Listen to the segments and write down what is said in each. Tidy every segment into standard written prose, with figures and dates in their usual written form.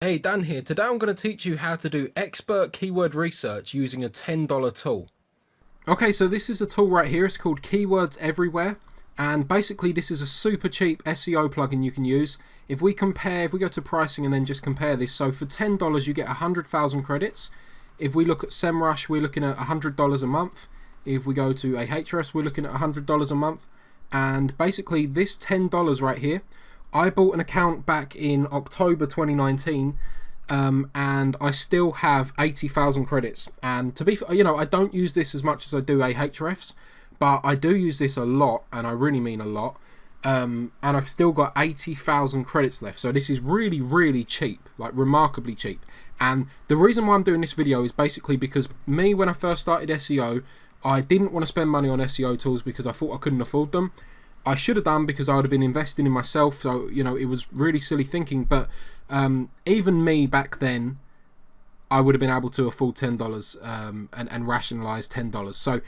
Hey, Dan here. Today I'm going to teach you how to do expert keyword research using a $10 tool. Okay, so this is a tool right here. It's called Keywords Everywhere. And basically this is a super cheap SEO plugin you can use. If we go to pricing and then just compare this, so for $10 you get 100,000 credits. If we look at SEMrush, we're looking at $100 a month. If we go to Ahrefs, we're looking at $100 a month. And basically this $10 right here, I bought an account back in October 2019 and I still have 80,000 credits. And to be fair, I don't use this as much as I do Ahrefs, but I do use this a lot, and I really mean a lot. And I've still got 80,000 credits left. So this is really, really cheap, like remarkably cheap. And the reason why I'm doing this video is basically because when I first started SEO, I didn't want to spend money on SEO tools because I thought I couldn't afford them. I should have done, because I would have been investing in myself, so it was really silly thinking. But even me back then, I would have been able to afford $10 and rationalize $10. So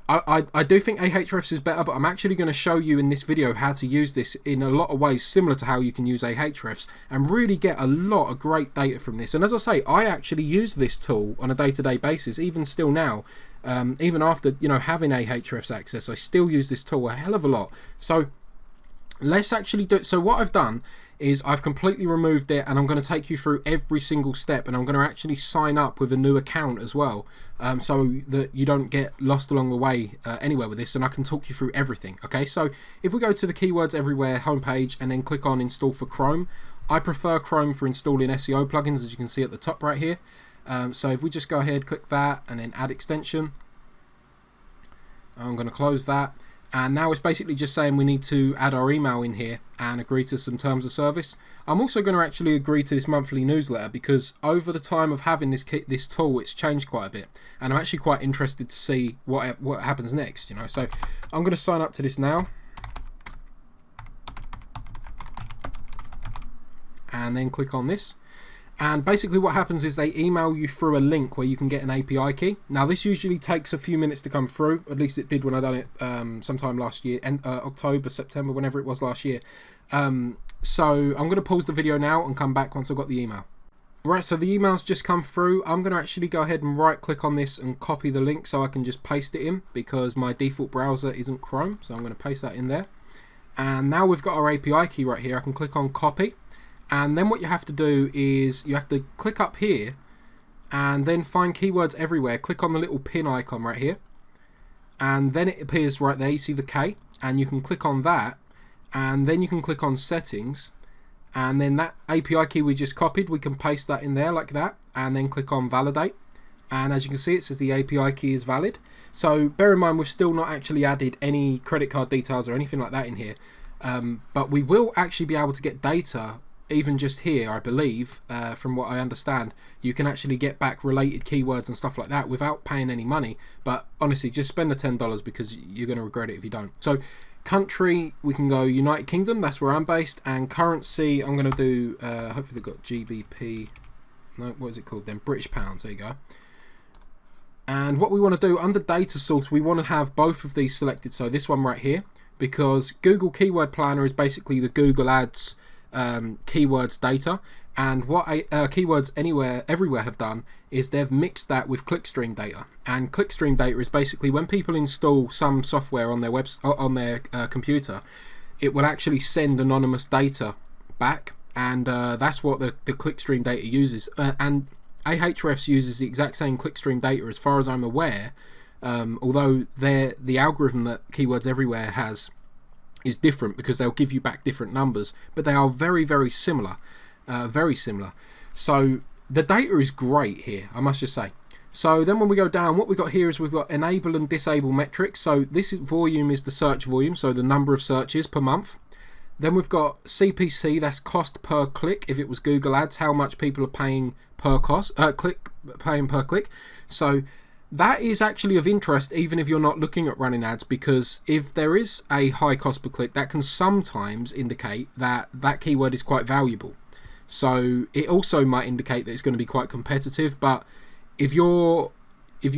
I do think Ahrefs is better, but I'm actually going to show you in this video how to use this in a lot of ways similar to how you can use Ahrefs and really get a lot of great data from this. And as I say, I actually use this tool on a day-to-day basis, even still now. Even after having Ahrefs access, I still use this tool a hell of a lot. So let's actually do it. So what I've done is I've completely removed it, and I'm going to take you through every single step, and I'm going to actually sign up with a new account as well, so that you don't get lost along the way anywhere with this, and I can talk you through everything. Okay, so if we go to the Keywords Everywhere homepage and then click on Install for Chrome, I prefer Chrome for installing SEO plugins, as you can see at the top right here. So if we just go ahead, click that, and then add extension, I'm going to close that. And now it's basically just saying we need to add our email in here and agree to some terms of service. I'm also going to actually agree to this monthly newsletter, because over the time of having this tool, it's changed quite a bit, and I'm actually quite interested to see what happens next. So I'm going to sign up to this now, and then click on this. And basically what happens is they email you through a link where you can get an API key. Now this usually takes a few minutes to come through, at least it did when I done it sometime last year, and October, September, whenever it was last year. So I'm going to pause the video now and come back once I've got the email. Right, so the email's just come through. I'm going to actually go ahead and right click on this and copy the link so I can just paste it in, because my default browser isn't Chrome, so I'm going to paste that in there. And now we've got our API key right here. I can click on copy. And then what you have to do is you have to click up here and then find Keywords Everywhere. Click on the little pin icon right here, and then it appears right there. You see the K, and you can click on that, and then you can click on settings, and then that API key we just copied, we can paste that in there like that, and then click on validate. And as you can see, it says the API key is valid. So bear in mind, we've still not actually added any credit card details or anything like that in here, but we will actually be able to get data. Even just here, I believe, from what I understand, you can actually get back related keywords and stuff like that without paying any money. But honestly, just spend the $10, because you're going to regret it if you don't. So country, we can go United Kingdom, that's where I'm based. And currency, I'm going to do, hopefully they've got GBP, no, what is it called then? British pounds, there you go. And what we want to do, under data source, we want to have both of these selected. So this one right here, because Google Keyword Planner is basically the Google Ads keywords data, and what Keywords Everywhere have done is they've mixed that with clickstream data. And clickstream data is basically when people install some software on their computer, it will actually send anonymous data back, and that's what the clickstream data uses. And Ahrefs uses the exact same clickstream data as far as I'm aware, although the algorithm that Keywords Everywhere has is different, because they'll give you back different numbers, but they are very, very similar, So the data is great here, I must just say. So then when we go down, what we've got here is we've got enable and disable metrics. So this volume is the search volume, so the number of searches per month. Then we've got CPC, that's cost per click. If it was Google Ads, how much people are paying per click. So that is actually of interest even if you're not looking at running ads, because if there is a high cost per click, that can sometimes indicate that that keyword is quite valuable. So it also might indicate that it's going to be quite competitive. But if you're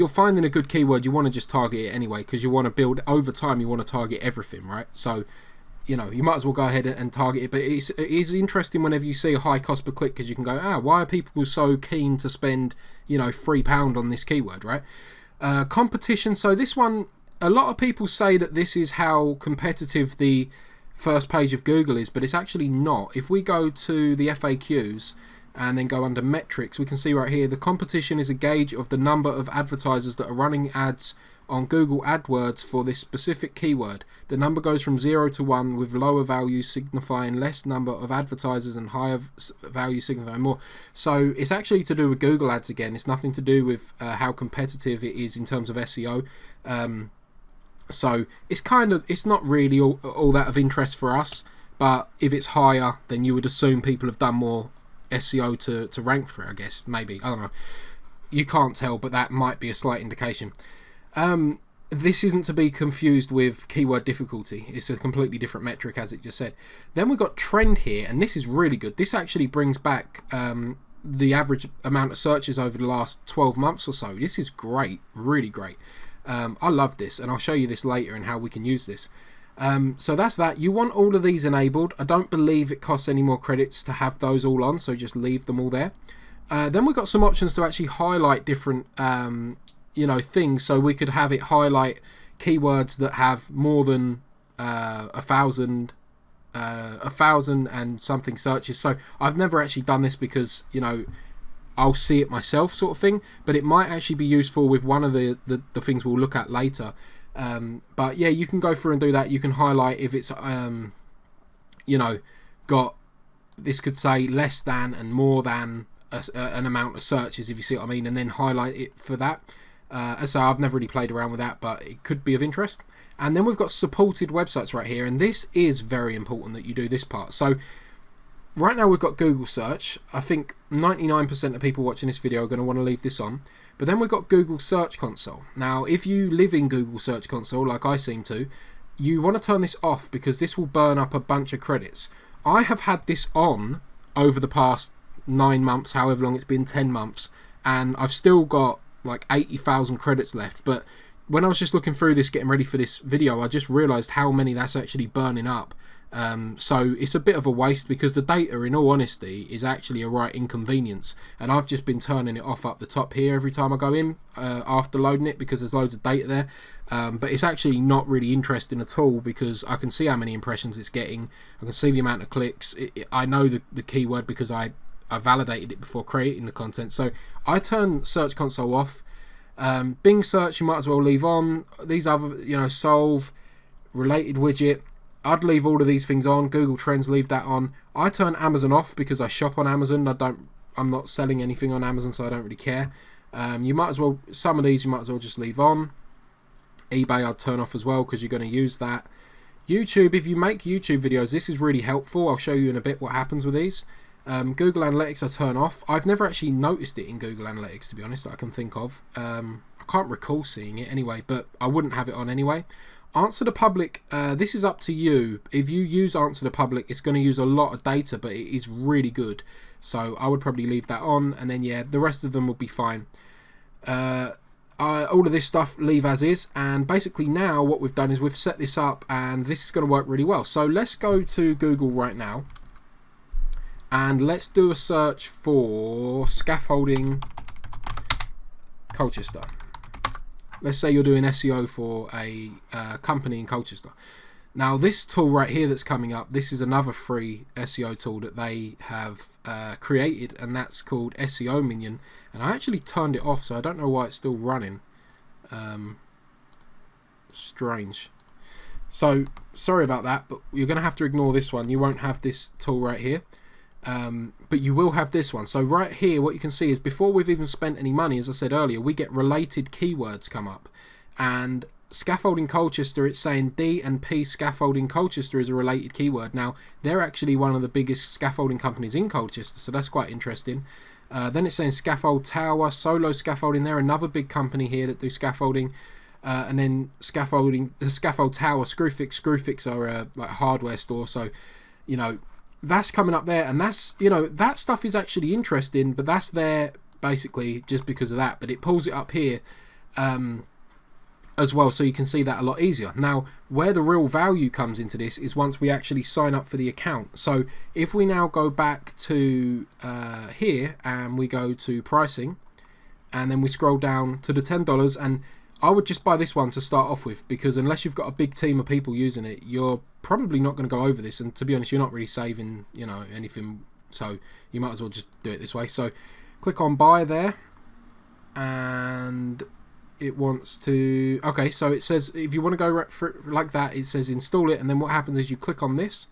finding a good keyword, you want to just target it anyway, because you want to build over time, you want to target everything, right? So you know, you might as well go ahead and target it. But it is interesting whenever you see a high cost per click, because you can go, why are people so keen to spend, you know, £3 on this keyword, right? Competition. So this one, a lot of people say that this is how competitive the first page of Google is, but it's actually not. If we go to the FAQs and then go under metrics, we can see right here, the competition is a gauge of the number of advertisers that are running ads on Google AdWords for this specific keyword. The number goes from 0 to 1, with lower values signifying less number of advertisers and higher values signifying more. So it's actually to do with Google Ads again. It's nothing to do with how competitive it is in terms of SEO. So it's not really all that of interest for us, but if it's higher, then you would assume people have done more SEO to rank for it, I guess. Maybe, I don't know. You can't tell, but that might be a slight indication. This isn't to be confused with keyword difficulty. It's a completely different metric, as it just said. Then we've got trend here, and this is really good. This actually brings back the average amount of searches over the last 12 months or so. This is great, really great. I love this, and I'll show you this later and how we can use this. So that's that. You want all of these enabled. I don't believe it costs any more credits to have those all on, so just leave them all there. Then we've got some options to actually highlight different things. So we could have it highlight keywords that have more than 1,000 and something searches. So I've never actually done this because, you know, I'll see it myself, sort of thing, but it might actually be useful with one of the things we'll look at later. But yeah, you can go through and do that. You can highlight if it's got, this could say less than and more than an amount of searches, if you see what I mean, and then highlight it for that. So I've never really played around with that, but it could be of interest. And then we've got supported websites right here, and this is very important that you do this part. So right now we've got Google search. I think 99% of people watching this video are going to want to leave this on. But then we've got Google Search Console. Now, if you live in Google Search Console, like I seem to, you want to turn this off because this will burn up a bunch of credits. I have had this on over the past 9 months, however long it's been, 10 months, and I've still got like 80,000 credits left. But when I was just looking through this, getting ready for this video, I just realised how many that's actually burning up. So it's a bit of a waste because the data, in all honesty, is actually a right inconvenience, and I've just been turning it off up the top here every time I go in after loading it because there's loads of data there. But it's actually not really interesting at all because I can see how many impressions it's getting, I can see the amount of clicks, I know the keyword because I validated it before creating the content. So I turn Search Console off. Bing search you might as well leave on. These other, Soovle, related widget, I'd leave all of these things on. Google Trends, leave that on. I turn Amazon off because I shop on Amazon. I'm not selling anything on Amazon, so I don't really care. You might as well, some of these you might as well just leave on. eBay I'd turn off as well because you're going to use that. YouTube, if you make YouTube videos, this is really helpful. I'll show you in a bit what happens with these. Google Analytics I turn off. I've never actually noticed it in Google Analytics, to be honest, that I can think of. I can't recall seeing it anyway, but I wouldn't have it on anyway. Answer the public, this is up to you. If you use Answer the Public, it's going to use a lot of data, but it is really good. So I would probably leave that on, and then yeah, the rest of them will be fine. All of this stuff leave as is, and basically now what we've done is we've set this up, and this is going to work really well. So let's go to Google right now, and let's do a search for scaffolding Colchester. Let's say you're doing SEO for a company in Colchester. Now this tool right here that's coming up, this is another free SEO tool that they have created, and that's called SEO Minion, and I actually turned it off, so I don't know why it's still running. Strange. So sorry about that, but you're going to have to ignore this one. You won't have this tool right here. But you will have this one. So right here what you can see is before we've even spent any money, as I said earlier, we get related keywords come up, and scaffolding Colchester, it's saying D&P scaffolding Colchester is a related keyword. Now they're actually one of the biggest scaffolding companies in Colchester, so that's quite interesting. Then it's saying scaffold tower, solo scaffolding, they're another big company here that do scaffolding. And then scaffolding, the scaffold tower, Screwfix are a like hardware store, so that's coming up there, and that's, that stuff is actually interesting, but that's there basically just because of that. But it pulls it up here as well, so you can see that a lot easier. Now, where the real value comes into this is once we actually sign up for the account. So if we now go back to here and we go to pricing, and then we scroll down to the $10, and I would just buy this one to start off with, because unless you've got a big team of people using it, you're probably not going to go over this, and to be honest, you're not really saving, you know, anything, so you might as well just do it this way. So click on buy there, and it wants to, okay, so it says if you want to go for like that, it says install it, and then what happens is you click on this,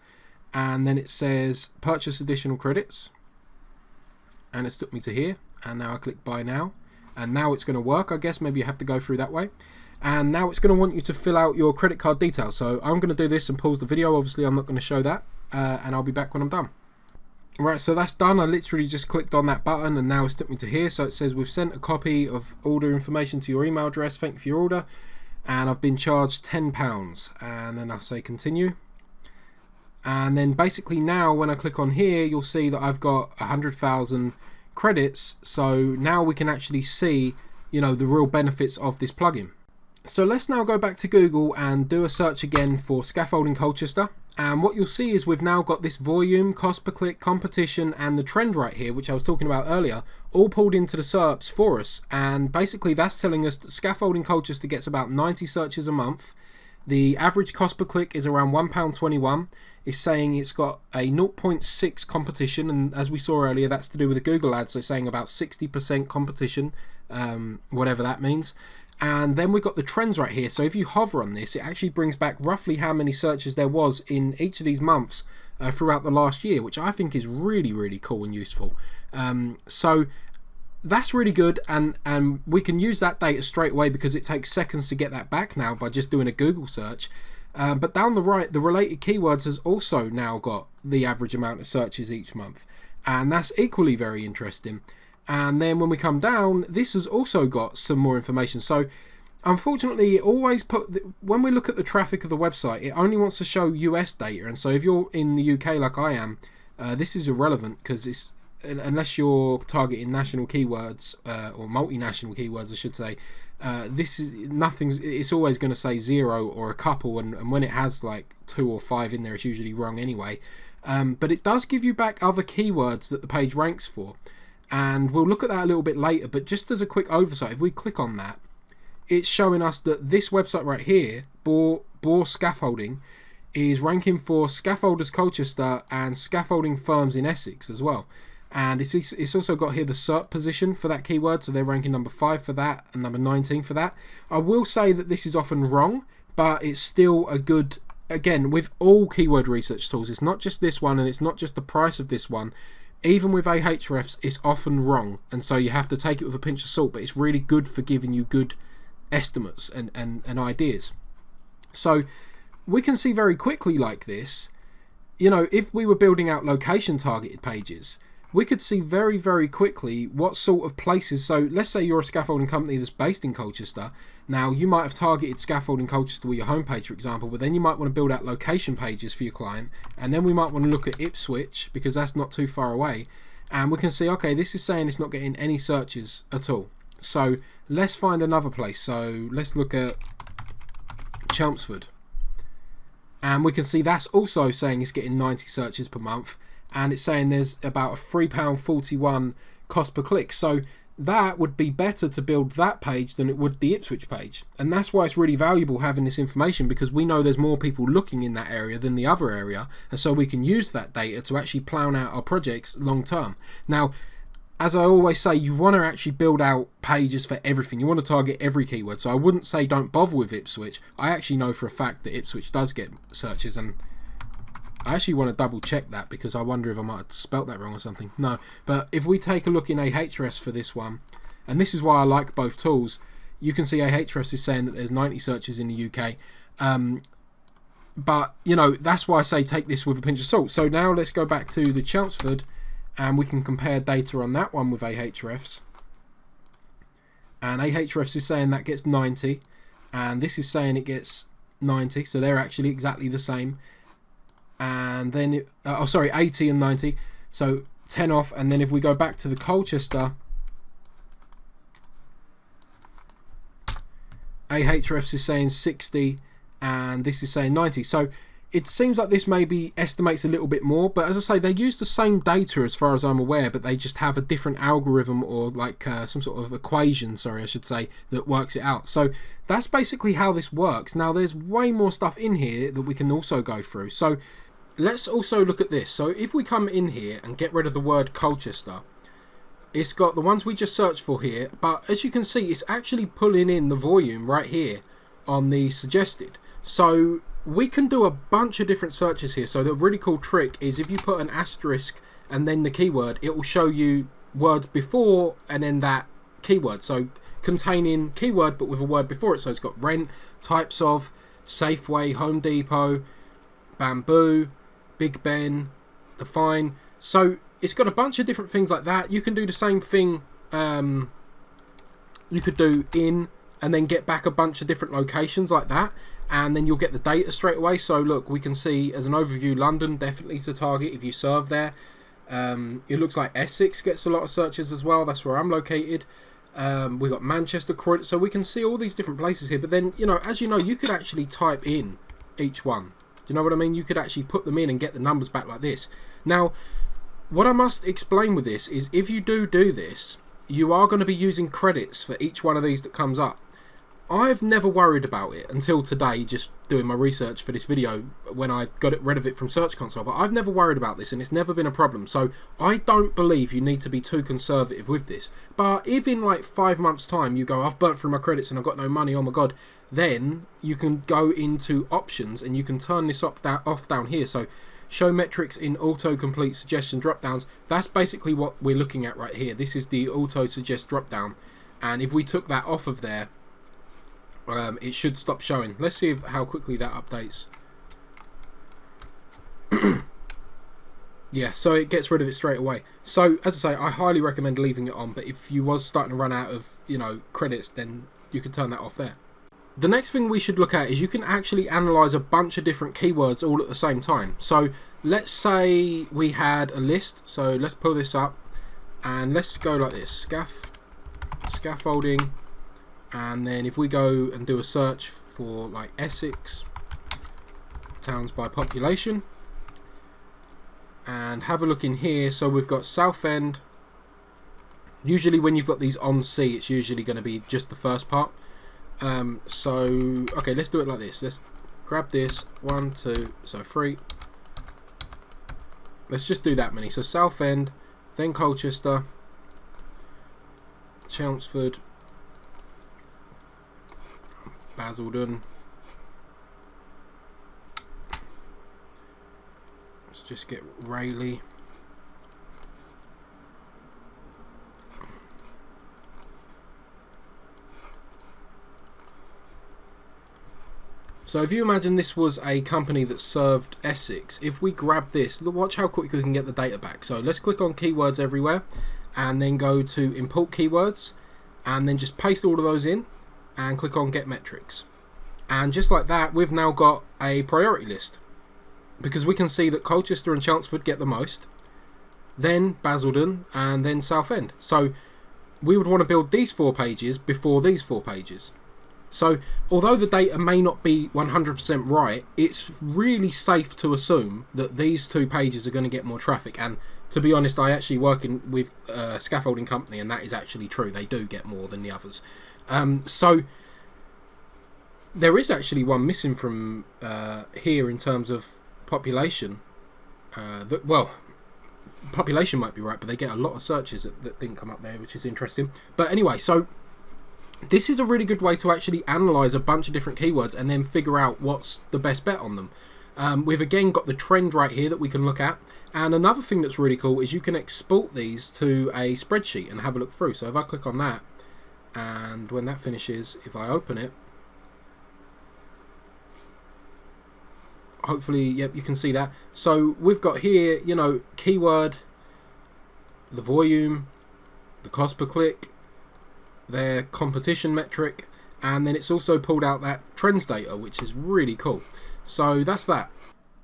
and then it says purchase additional credits, and it's took me to here, and now I click buy now, and now it's going to work. I guess maybe you have to go through that way, and now it's going to want you to fill out your credit card details. So I'm going to do this and pause the video. Obviously I'm not going to show that, and I'll be back when I'm done. Right, so that's done. I literally just clicked on that button and now it's took me to here. So it says we've sent a copy of order information to your email address. Thank you for your order, and I've been charged £10, and then I'll say continue. And then basically now when I click on here, you'll see that I've got 100,000 credits. So now we can actually see, you know, the real benefits of this plugin. So let's now go back to Google and do a search again for scaffolding Colchester. And what you'll see is we've now got this volume, cost per click, competition, and the trend right here, which I was talking about earlier, all pulled into the SERPs for us. And basically that's telling us that scaffolding Colchester gets about 90 searches a month. The average cost per click is around £1.21. It's saying it's got a 0.6 competition, and as we saw earlier, that's to do with the Google ads, so saying about 60% competition, whatever that means. And then we've got the trends right here. So if you hover on this, it actually brings back roughly how many searches there was in each of these months throughout the last year, which I think is really, really cool and useful. So that's really good, and we can use that data straight away because it takes seconds to get that back now by just doing a Google search. But down the right, the related keywords has also now got the average amount of searches each month, and that's equally very interesting. And then when we come down, this has also got some more information. So unfortunately, it always when we look at the traffic of the website, it only wants to show US data, and so if you're in the UK like I am, this is irrelevant because it's unless you're targeting national keywords or multinational keywords, I should say. This is nothing's. It's always going to say 0 or a couple, and when it has like 2 or 5 in there, it's usually wrong anyway. But it does give you back other keywords that the page ranks for, and we'll look at that a little bit later. But just as a quick oversight, if we click on that, it's showing us that this website right here, Bohr Scaffolding, is ranking for scaffolders Colchester and scaffolding firms in Essex as well. And it's also got here the SERP position for that keyword, so they're ranking number 5 for that and number 19 for that. I will say that this is often wrong, but it's still a good, again, with all keyword research tools, it's not just this one and it's not just the price of this one. Even with Ahrefs, it's often wrong, and so you have to take it with a pinch of salt, but it's really good for giving you good estimates and ideas. So we can see very quickly like this, you know, if we were building out location targeted pages, we could see very, very quickly what sort of places. So let's say you're a scaffolding company that's based in Colchester. Now you might have targeted scaffolding Colchester with your homepage, for example, but then you might want to build out location pages for your client, and then we might want to look at Ipswich because that's not too far away, and we can see, okay, this is saying it's not getting any searches at all. So let's find another place. So let's look at Chelmsford, and we can see that's also saying it's getting 90 searches per month, and it's saying there's about a £3.41 cost per click. So that would be better to build that page than it would the Ipswich page, and that's why it's really valuable having this information, because we know there's more people looking in that area than the other area, and so we can use that data to actually plan out our projects long term. Now, as I always say, you want to actually build out pages for everything. You want to target every keyword, so I wouldn't say don't bother with Ipswich. I actually know for a fact that Ipswich does get searches, and I actually want to double check that because I wonder if I might have spelt that wrong or something. No, but if we take a look in Ahrefs for this one, and this is why I like both tools, you can see Ahrefs is saying that there's 90 searches in the UK. But, you know, that's why I say take this with a pinch of salt. So now let's go back to the Chelmsford, and we can compare data on that one with Ahrefs. And Ahrefs is saying that gets 90, and this is saying it gets 90, so they're actually exactly the same. And then 80 and 90, so 10 off. And then if we go back to the Colchester, Ahrefs is saying 60, and this is saying 90. So it seems like this maybe estimates a little bit more, but as I say, they use the same data as far as I'm aware, but they just have a different algorithm, or like some sort of equation, sorry, I should say, that works it out. So that's basically how this works. Now, there's way more stuff in here that we can also go through. So let's also look at this. So if we come in here and get rid of the word Colchester, it's got the ones we just searched for here, but as you can see, it's actually pulling in the volume right here on the suggested. So we can do a bunch of different searches here. So the really cool trick is if you put an asterisk and then the keyword, it will show you words before and then that keyword. So containing keyword but with a word before it. So it's got rent, types of, Safeway, Home Depot, bamboo, Big Ben, define. So it's got a bunch of different things like that. You can do the same thing. You could do in and then get back a bunch of different locations like that, and then you'll get the data straight away. So look, we can see as an overview, London definitely is a target if you serve there. It looks like Essex gets a lot of searches as well. That's where I'm located. We've got Manchester, Croydon, so we can see all these different places here. But then, you know, as you know, you could actually type in each one. Do you know what I mean? You could actually put them in and get the numbers back like this. Now, what I must explain with this is if you do this, you are going to be using credits for each one of these that comes up. I've never worried about it until today, just doing my research for this video when I got rid of it from Search Console, but I've never worried about this and it's never been a problem. So I don't believe you need to be too conservative with this. But if in like 5 months time you go, I've burnt through my credits and I've got no money, oh my god, then you can go into options and you can turn this off down here. So show metrics in auto-complete suggestion drop-downs. That's basically what we're looking at right here. This is the auto-suggest drop-down. And if we took that off of there, it should stop showing. Let's see how quickly that updates. Yeah, so it gets rid of it straight away. So, as I say, I highly recommend leaving it on. But if you was starting to run out of, you know, credits, then you could turn that off there. The next thing we should look at is you can actually analyze a bunch of different keywords all at the same time. So let's say we had a list. So let's pull this up and let's go like this, scaffolding, and then if we go and do a search for like Essex, towns by population, and have a look in here. So we've got Southend. Usually when you've got these on C, it's usually going to be just the first part. So okay, let's do it like this. Let's grab this 1, 2, so 3. Let's just do that many. So Southend, then Colchester, Chelmsford, Basildon. Let's just get Rayleigh. So if you imagine this was a company that served Essex, if we grab this, watch how quick we can get the data back. So let's click on keywords everywhere and then go to import keywords and then just paste all of those in and click on get metrics. And just like that, we've now got a priority list because we can see that Colchester and Chelmsford get the most, then Basildon, and then Southend. So we would want to build these 4 pages before these 4 pages. So although the data may not be 100% right, it's really safe to assume that these 2 pages are going to get more traffic. And to be honest, I actually work with a scaffolding company, and that is actually true. They do get more than the others. So there is actually one missing from here in terms of population. Well, population might be right, but they get a lot of searches that didn't come up there, which is interesting. But anyway, so this is a really good way to actually analyze a bunch of different keywords and then figure out what's the best bet on them. We've again got the trend right here that we can look at. And another thing that's really cool is you can export these to a spreadsheet and have a look through. So if I click on that, and when that finishes, if I open it, hopefully, yep, you can see that. So we've got here, you know, keyword, the volume, the cost per click, their competition metric, and then it's also pulled out that trends data, which is really cool. So that's that.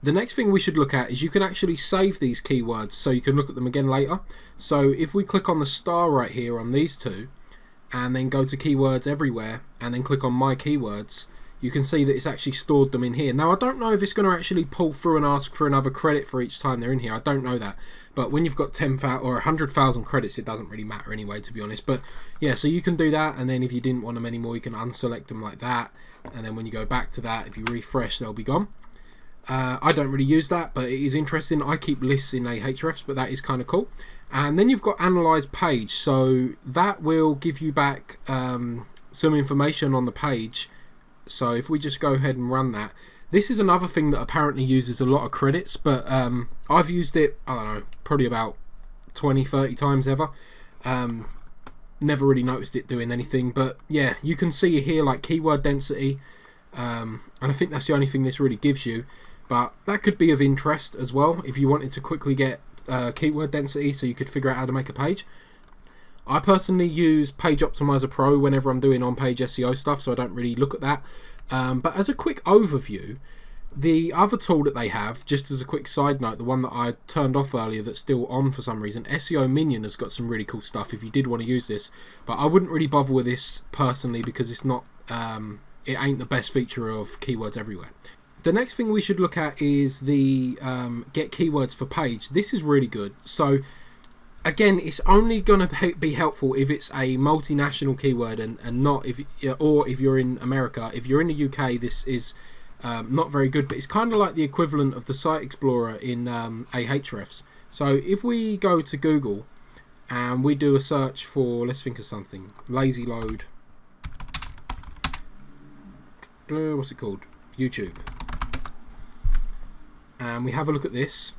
The next thing we should look at is you can actually save these keywords so you can look at them again later. So if we click on the star right here on these 2, and then go to keywords everywhere and then click on my keywords, you can see that it's actually stored them in here. Now I don't know if it's going to actually pull through and ask for another credit for each time they're in here. I don't know that, but when you've got 10,000 or 100,000 credits, it doesn't really matter anyway, to be honest. But yeah, so you can do that, and then if you didn't want them anymore, you can unselect them like that, and then when you go back to that, if you refresh, they'll be gone. I don't really use that, but it is interesting. I keep lists in Ahrefs, but that is kind of cool. And then you've got analyze page, so that will give you back some information on the page. So if we just go ahead and run that, this is another thing that apparently uses a lot of credits, but I've used it, I don't know, probably about 20-30 times ever. Never really noticed it doing anything, but yeah, you can see here like keyword density, and I think that's the only thing this really gives you, but that could be of interest as well if you wanted to quickly get keyword density so you could figure out how to make a page. I personally use Page Optimizer Pro whenever I'm doing on-page SEO stuff, so I don't really look at that. But as a quick overview, the other tool that they have, just as a quick side note, the one that I turned off earlier that's still on for some reason, SEO Minion has got some really cool stuff if you did want to use this. But I wouldn't really bother with this personally because it's not, it ain't the best feature of keywords everywhere. The next thing we should look at is the get keywords for page. This is really good. So again, it's only going to be helpful if it's a multinational keyword and not if you're in America. If you're in the UK, this is not very good, but it's kind of like the equivalent of the Site Explorer in Ahrefs. So if we go to Google and we do a search for, let's think of something, lazy load, what's it called? YouTube. And we have a look at this.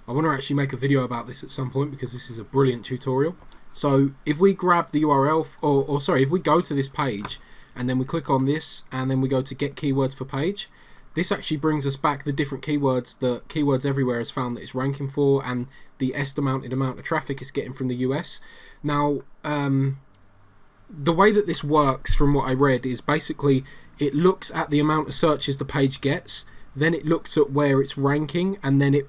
I want to actually make a video about this at some point because this is a brilliant tutorial. So if we grab the URL, or sorry, if we go to this page and then we click on this and then we go to get keywords for page, this actually brings us back the different keywords that Keywords Everywhere has found that it's ranking for and the estimated amount of traffic it's getting from the US. Now, the way that this works from what I read is basically it looks at the amount of searches the page gets, then it looks at where it's ranking, and then it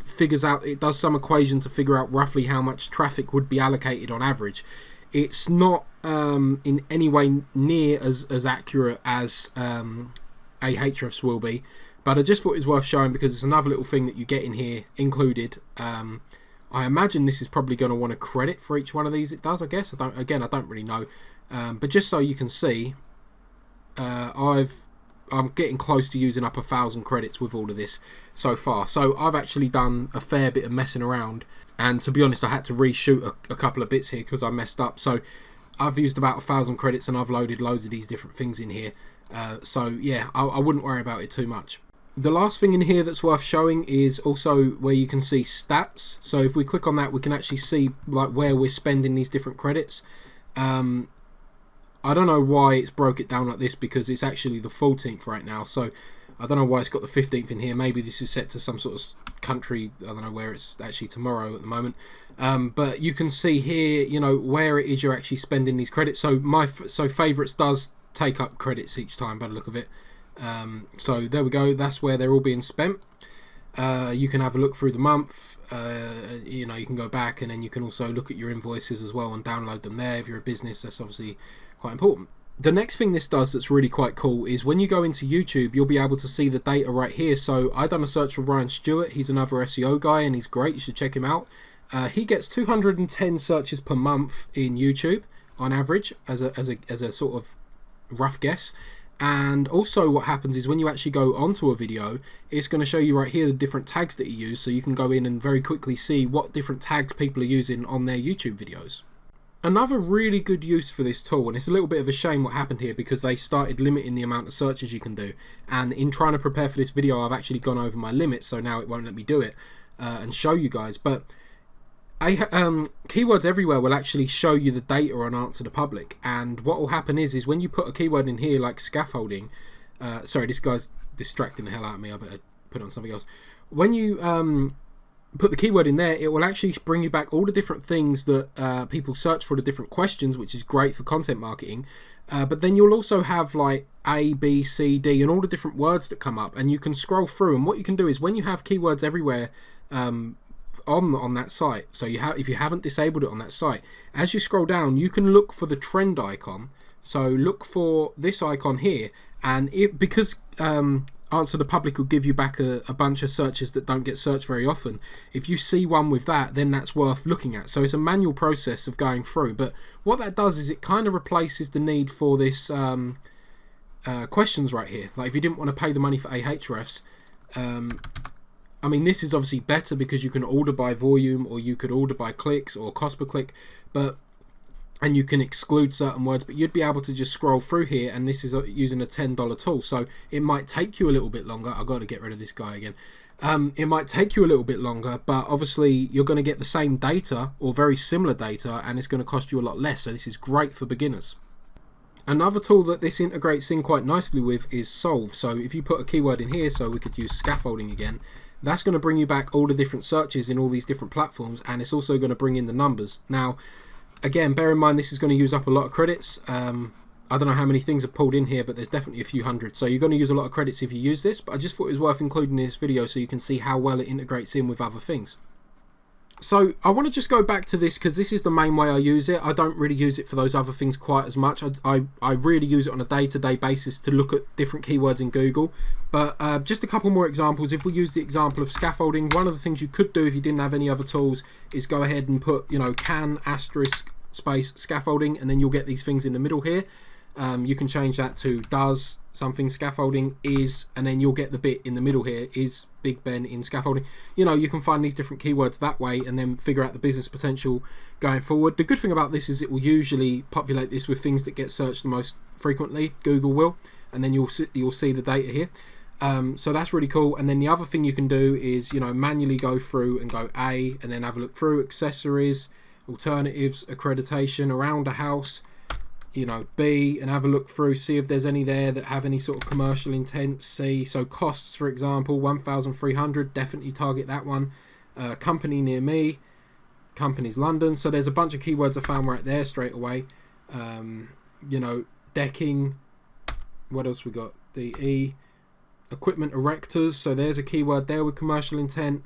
figures out, it does some equation to figure out roughly how much traffic would be allocated on average. It's not in any way near as accurate as Ahrefs will be, but I just thought it was worth showing because it's another little thing that you get in here included. I imagine this is probably going to want a credit for each one of these. It does, I guess. I don't really know, but just so you can see, I'm getting close to using up 1,000 credits with all of this so far. So I've actually done a fair bit of messing around, and to be honest, I had to reshoot a couple of bits here because I messed up. So I've used about 1,000 credits and I've loaded loads of these different things in here. So yeah, I wouldn't worry about it too much. The last thing in here that's worth showing is also where you can see stats. So if we click on that, we can actually see like where we're spending these different credits. I don't know why it's broke it down like this because it's actually the 14th right now. So I don't know why it's got the 15th in here. Maybe this is set to some sort of country, I don't know, where it's actually tomorrow at the moment. But you can see here, you know, where it is you're actually spending these credits. So favorites does take up credits each time by the look of it. So there we go. That's where they're all being spent. You can have a look through the month. You know, you can go back and then you can also look at your invoices as well and download them there. If you're a business, that's obviously quite important. The next thing this does that's really quite cool is when you go into YouTube, you'll be able to see the data right here. So I done a search for Ryan Stewart. He's another SEO guy and he's great. You should check him out. He gets 210 searches per month in YouTube on average, as a sort of rough guess. And also what happens is when you actually go onto a video, it's going to show you right here the different tags that you use, so you can go in and very quickly see what different tags people are using on their YouTube videos. Another really good use for this tool, and it's a little bit of a shame what happened here because they started limiting the amount of searches you can do, and in trying to prepare for this video I've actually gone over my limit, so now it won't let me do it and show you guys. But Keywords Everywhere will actually show you the data on Answer the Public, and what will happen is when you put a keyword in here like scaffolding, sorry, this guy's distracting the hell out of me, I better put on something else. When you put the keyword in there, it will actually bring you back all the different things that people search for, the different questions, which is great for content marketing. But then you'll also have like A, B, C, D, and all the different words that come up, and you can scroll through. And what you can do is when you have Keywords Everywhere on that site, so if you haven't disabled it on that site, as you scroll down, you can look for the trend icon. So look for this icon here, and because Answer the Public will give you back a bunch of searches that don't get searched very often. If you see one with that, then that's worth looking at. So it's a manual process of going through, but what that does is it kind of replaces the need for this questions right here. Like if you didn't want to pay the money for Ahrefs, I mean, this is obviously better because you can order by volume, or you could order by clicks or cost per click, and you can exclude certain words, but you'd be able to just scroll through here, and this is using a $10 tool, so it might take you a little bit longer. I've got to get rid of this guy again. It might take you a little bit longer, but obviously you're going to get the same data or very similar data, and it's going to cost you a lot less, so this is great for beginners. Another tool that this integrates in quite nicely with is Soovle. So if you put a keyword in here, so we could use scaffolding again, that's going to bring you back all the different searches in all these different platforms, and it's also going to bring in the numbers. Now, again, bear in mind this is going to use up a lot of credits. I don't know how many things are pulled in here, but there's definitely a few hundred. So you're going to use a lot of credits if you use this, but I just thought it was worth including in this video so you can see how well it integrates in with other things. So I want to just go back to this because this is the main way I use it. I don't really use it for those other things quite as much. I really use it on a day-to-day basis to look at different keywords in Google. But just a couple more examples. If we use the example of scaffolding, one of the things you could do if you didn't have any other tools is go ahead and put, can asterisk space scaffolding, and then you'll get these things in the middle here. You can change that to does something scaffolding is, and then you'll get the bit in the middle here, is Big Ben in scaffolding. You can find these different keywords that way and then figure out the business potential going forward. The good thing about this is it will usually populate this with things that get searched the most frequently. Google will, and then you'll see the data here. So that's really cool. And then the other thing you can do is manually go through and go A, and then have a look through accessories, alternatives, accreditation, around a house, B, and have a look through, see if there's any there that have any sort of commercial intent. C, so costs, for example, 1,300, definitely target that one. Company near me, company's London. So there's a bunch of keywords I found right there straight away. Decking, what else we got? DE, equipment erectors, so there's a keyword there with commercial intent.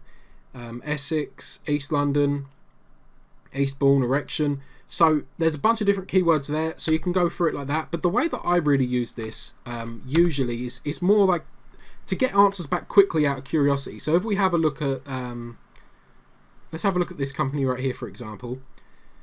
Essex, East London, Eastbourne, erection. So there's a bunch of different keywords there, so you can go through it like that. But the way that I really use this usually is it's more like to get answers back quickly out of curiosity. So if we have a look at let's have a look at this company right here, for example.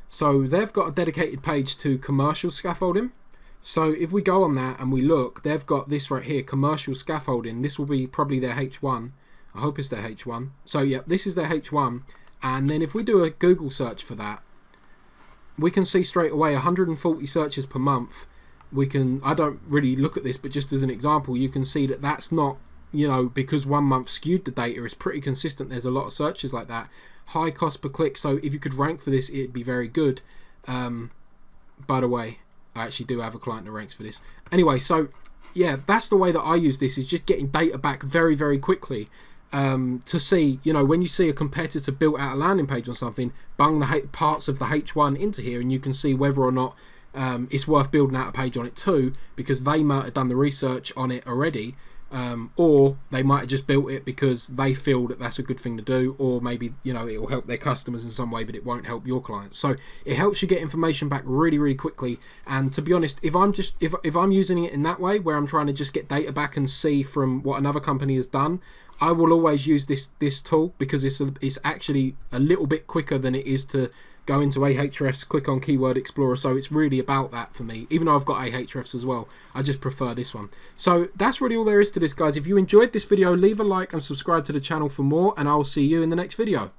So they've got a dedicated page to commercial scaffolding. So if we go on that and we look, they've got this right here, commercial scaffolding. This will be probably their H1. I hope it's their H1. So yeah, this is their H1. And then if we do a Google search for that, we can see straight away 140 searches per month. I don't really look at this, but just as an example, you can see that that's not, because 1 month skewed the data, is pretty consistent. There's a lot of searches like that. High cost per click. So if you could rank for this, it'd be very good. By the way, I actually do have a client that ranks for this. Anyway, so yeah, that's the way that I use this, is just getting data back very, very quickly. To see, when you see a competitor built out a landing page on something, bung the parts of the H1 into here, and you can see whether or not it's worth building out a page on it too, because they might have done the research on it already, or they might have just built it because they feel that that's a good thing to do, or maybe it will help their customers in some way, but it won't help your clients. So it helps you get information back really, really quickly. And to be honest, if I'm using it in that way, where I'm trying to just get data back and see from what another company has done, I will always use this tool, because it's actually a little bit quicker than it is to go into Ahrefs, click on Keyword Explorer. So it's really about that for me. Even though I've got Ahrefs as well, I just prefer this one. So that's really all there is to this, guys. If you enjoyed this video, leave a like and subscribe to the channel for more, and I'll see you in the next video.